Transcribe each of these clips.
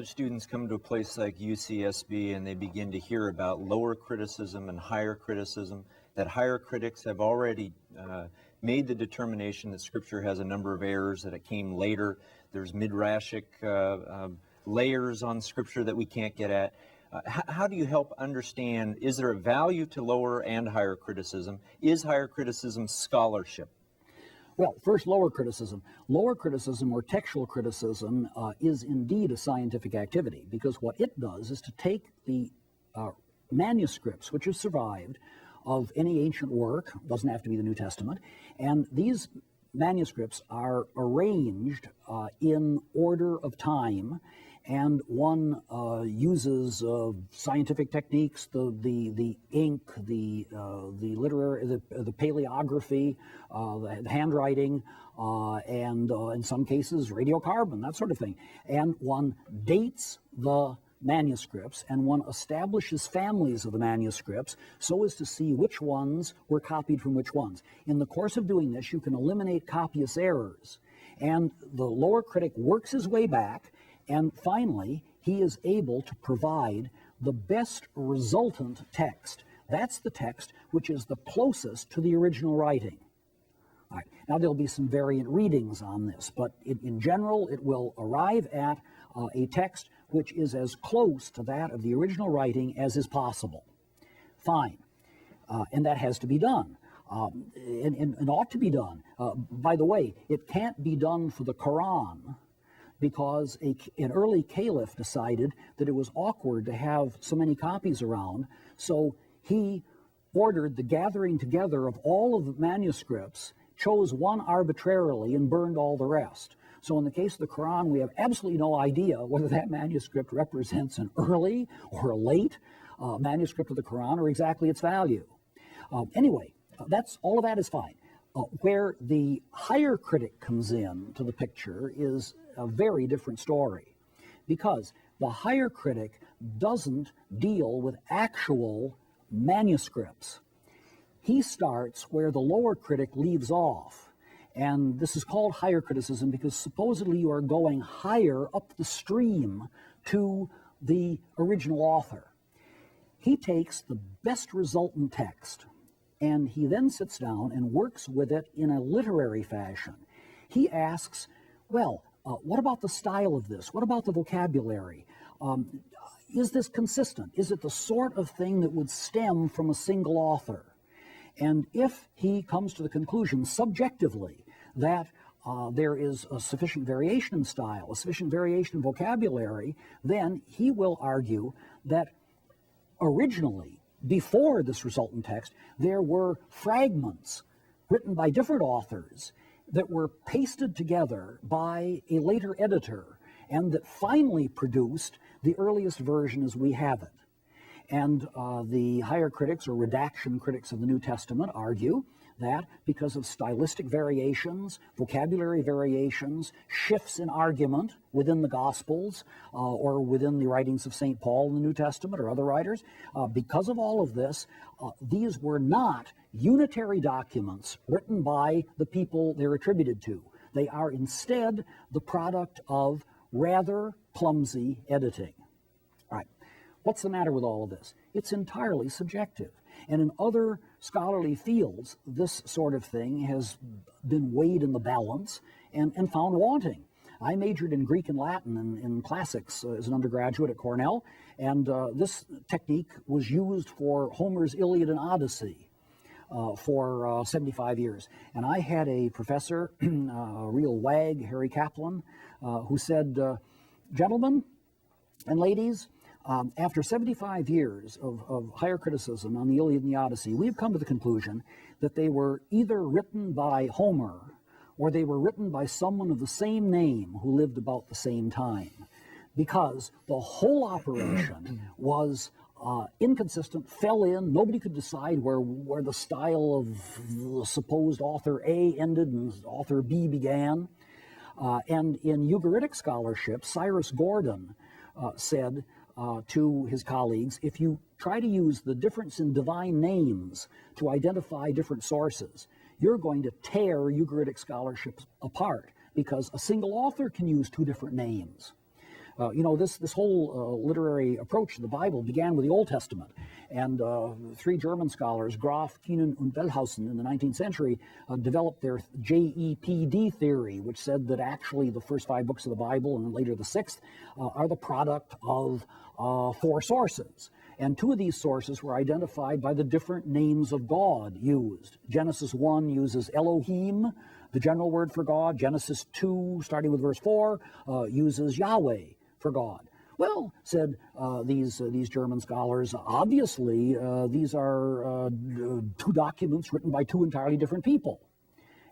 college students come to a place like UCSB and they begin to hear about lower criticism and higher criticism, that higher critics have already made the determination that Scripture has a number of errors, that it came later. There's midrashic layers on Scripture that we can't get at. How do you help understand, is there a value to lower and higher criticism? Is higher criticism scholarship? Well, first, lower criticism. Lower criticism, or textual criticism, is indeed a scientific activity, because what it does is to take the manuscripts which have survived of any ancient work, doesn't have to be the New Testament, and these manuscripts are arranged in order of time, and one uses scientific techniques, the ink, the literary, the paleography, the handwriting, and in some cases radiocarbon, that sort of thing. And one dates the manuscripts, and one establishes families of the manuscripts so as to see which ones were copied from which ones. In the course of doing this, you can eliminate copyist errors, and the lower critic works his way back, and finally he is able to provide the best resultant text. That's the text which is the closest to the original writing. All right. Now there'll be some variant readings on this, but in general it will arrive at a text which is as close to that of the original writing as is possible. Fine. And that has to be done. And ought to be done. By the way, it can't be done for the Quran, because an early caliph decided that it was awkward to have so many copies around, so he ordered the gathering together of all of the manuscripts, chose one arbitrarily, and burned all the rest. So in the case of the Quran, we have absolutely no idea whether that manuscript represents an early or a late manuscript of the Quran, or exactly its value. Anyway, all of that is fine. Where the higher critic comes in to the picture is a very different story, because the higher critic doesn't deal with actual manuscripts. He starts where the lower critic leaves off. And this is called higher criticism because supposedly you are going higher up the stream to the original author. He takes the best resultant text, and he then sits down and works with it in a literary fashion. He asks, well, what about the style of this? What about the vocabulary? Is this consistent? Is it the sort of thing that would stem from a single author? And if he comes to the conclusion subjectively that there is a sufficient variation in style, a sufficient variation in vocabulary, then he will argue that originally, before this resultant text, there were fragments written by different authors that were pasted together by a later editor, and that finally produced the earliest version as we have it. And the higher critics, or redaction critics of the New Testament, argue that because of stylistic variations, vocabulary variations, shifts in argument within the Gospels or within the writings of St. Paul in the New Testament or other writers, because of all of this, these were not unitary documents written by the people they're attributed to. They are instead the product of rather clumsy editing. All right. What's the matter with all of this? It's entirely subjective. And in other scholarly fields, this sort of thing has been weighed in the balance and found wanting. I majored in Greek and Latin in classics as an undergraduate at Cornell, and this technique was used for Homer's Iliad and Odyssey for 75 years. And I had a professor, a real wag, Harry Kaplan, who said, gentlemen and ladies, after 75 years of higher criticism on the Iliad and the Odyssey, we've come to the conclusion that they were either written by Homer or they were written by someone of the same name who lived about the same time, because the whole operation was inconsistent, fell in. Nobody could decide where the style of the supposed author A ended and author B began. And in Ugaritic scholarship, Cyrus Gordon said to his colleagues, if you try to use the difference in divine names to identify different sources, you're going to tear Ugaritic scholarship apart, because a single author can use two different names. This whole literary approach to the Bible began with the Old Testament, and three German scholars, Graf, Keenan, and Wellhausen, in the 19th century, developed their JEPD theory, which said that actually the first 5 books of the Bible, and then later the 6th, are the product of 4 sources. And 2 of these sources were identified by the different names of God used. Genesis 1 uses Elohim, the general word for God. Genesis 2, starting with verse 4, uses Yahweh for God. Well, said these German scholars, obviously these are 2 documents written by 2 entirely different people.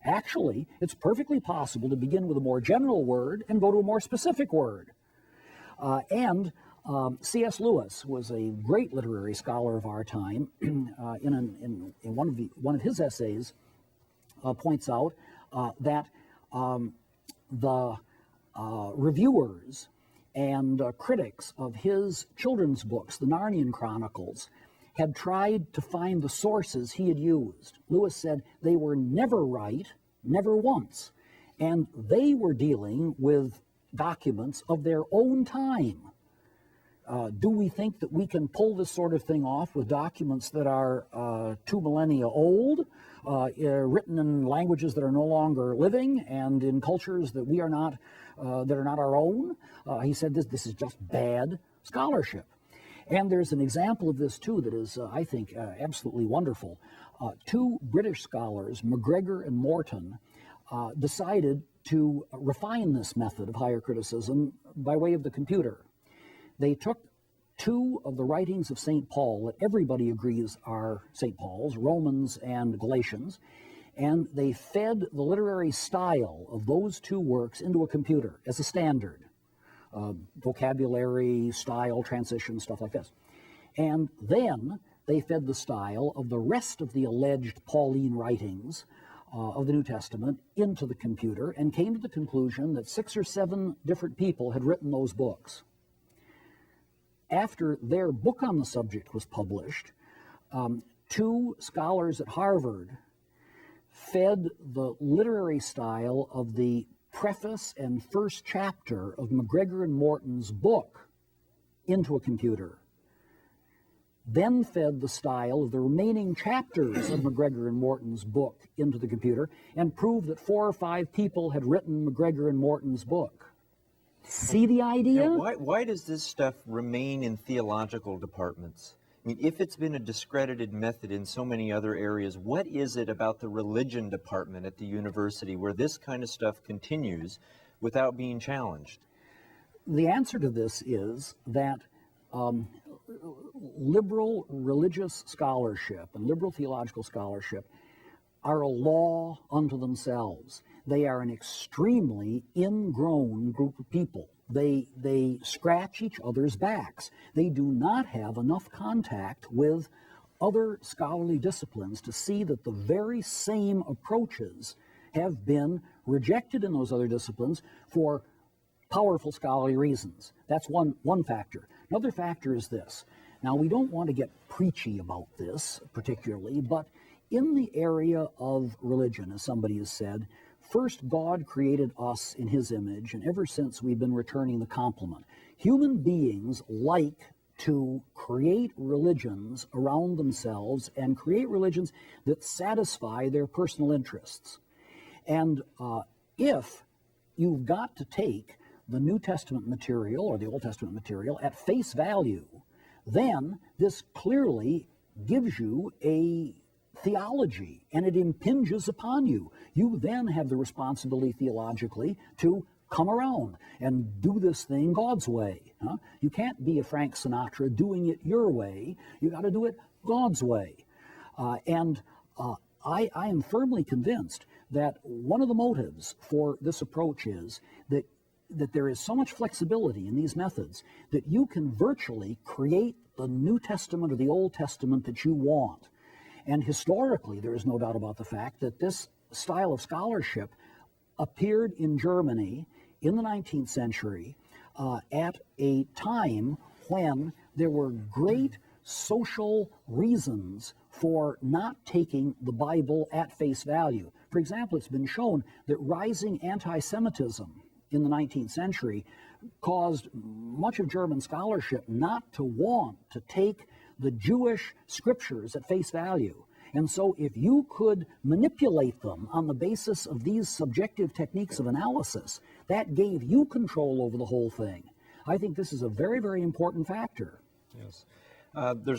Actually, it's perfectly possible to begin with a more general word and go to a more specific word. C.S. Lewis was a great literary scholar of our time. In one of his essays, points out that the reviewers and critics of his children's books, the Narnian Chronicles, had tried to find the sources he had used. Lewis said they were never right, never once, and they were dealing with documents of their own time. Do we think that we can pull this sort of thing off with documents that are 2 millennia old, written in languages that are no longer living, and in cultures that we are not, that are not our own? He said this is just bad scholarship. And there's an example of this too that is, I think, absolutely wonderful. 2 British scholars, MacGregor and Morton, decided to refine this method of higher criticism by way of the computer. They took 2 of the writings of St. Paul that everybody agrees are St. Paul's, Romans and Galatians, and they fed the literary style of those 2 works into a computer as a standard. Vocabulary, style, transition, stuff like this. And then they fed the style of the rest of the alleged Pauline writings of the New Testament into the computer and came to the conclusion that 6 or 7 different people had written those books. After their book on the subject was published, 2 scholars at Harvard fed the literary style of the preface and first chapter of MacGregor and Morton's book into a computer, then fed the style of the remaining chapters of MacGregor and Morton's book into the computer, and proved that 4 or 5 people had written MacGregor and Morton's book. See the idea? Now, why does this stuff remain in theological departments? I mean, if it's been a discredited method in so many other areas, what is it about the religion department at the university where this kind of stuff continues without being challenged? The answer to this is that liberal religious scholarship and liberal theological scholarship are a law unto themselves. They are an extremely ingrown group of people. They scratch each other's backs. They do not have enough contact with other scholarly disciplines to see that the very same approaches have been rejected in those other disciplines for powerful scholarly reasons. That's one factor. Another factor is this. Now, we don't want to get preachy about this particularly, but in the area of religion, as somebody has said, first God created us in his image, and ever since we've been returning the compliment. Human beings like to create religions around themselves and create religions that satisfy their personal interests. And if you've got to take the New Testament material or the Old Testament material at face value, then this clearly gives you a theology, and it impinges upon you. You then have the responsibility theologically to come around and do this thing God's way. You can't be a Frank Sinatra doing it your way. You got to do it God's way. I am firmly convinced that one of the motives for this approach is that there is so much flexibility in these methods that you can virtually create the New Testament or the Old Testament that you want. And historically, there is no doubt about the fact that this style of scholarship appeared in Germany in the 19th century at a time when there were great social reasons for not taking the Bible at face value. For example, it's been shown that rising anti-Semitism in the 19th century caused much of German scholarship not to want to take the Jewish scriptures at face value. And so if you could manipulate them on the basis of these subjective techniques of analysis, that gave you control over the whole thing. I think this is a very, very important factor. Yes. There's